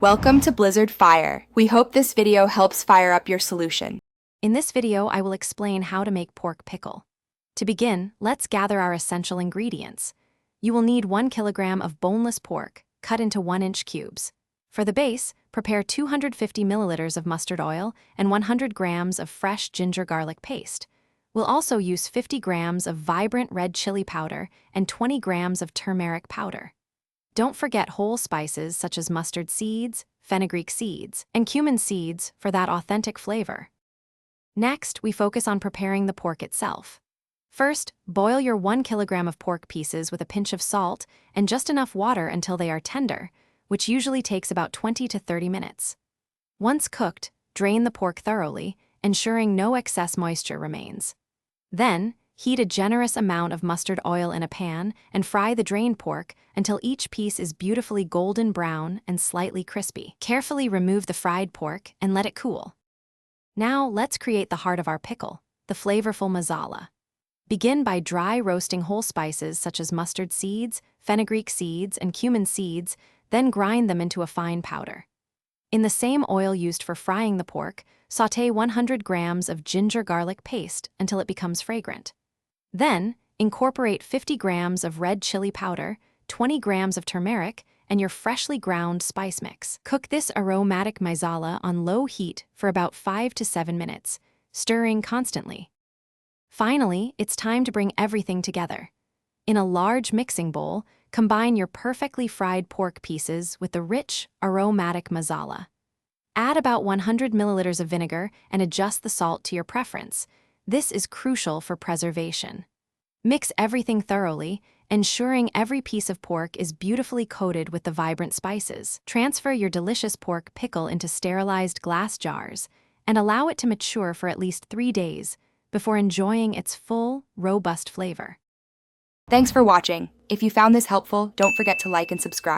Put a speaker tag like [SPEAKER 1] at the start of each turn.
[SPEAKER 1] Welcome to Blizzard Fire. We hope this video helps fire up your solution.
[SPEAKER 2] In this video, I will explain how to make pork pickle. To begin, let's gather our essential ingredients. You will need 1 kilogram of boneless pork, cut into 1-inch cubes. For the base, prepare 250 milliliters of mustard oil and 100 grams of fresh ginger garlic paste. We'll also use 50 grams of vibrant red chili powder and 20 grams of turmeric powder. Don't forget whole spices such as mustard seeds, fenugreek seeds, and cumin seeds for that authentic flavor. Next, we focus on preparing the pork itself. First, boil your 1 kilogram of pork pieces with a pinch of salt and just enough water until they are tender, which usually takes about 20 to 30 minutes. Once cooked, drain the pork thoroughly, ensuring no excess moisture remains. Then, heat a generous amount of mustard oil in a pan and fry the drained pork until each piece is beautifully golden brown and slightly crispy. Carefully remove the fried pork and let it cool. Now, let's create the heart of our pickle, the flavorful masala. Begin by dry roasting whole spices such as mustard seeds, fenugreek seeds, and cumin seeds, then grind them into a fine powder. In the same oil used for frying the pork, sauté 100 grams of ginger garlic paste until it becomes fragrant. Then, incorporate 50 grams of red chili powder, 20 grams of turmeric, and your freshly ground spice mix. Cook this aromatic masala on low heat for about 5 to 7 minutes, stirring constantly. Finally, it's time to bring everything together. In a large mixing bowl, combine your perfectly fried pork pieces with the rich, aromatic masala. Add about 100 milliliters of vinegar and adjust the salt to your preference. This is crucial for preservation. Mix everything thoroughly, ensuring every piece of pork is beautifully coated with the vibrant spices. Transfer your delicious pork pickle into sterilized glass jars and allow it to mature for at least 3 days before enjoying its full, robust flavor.
[SPEAKER 1] Thanks for watching. If you found this helpful, don't forget to like and subscribe.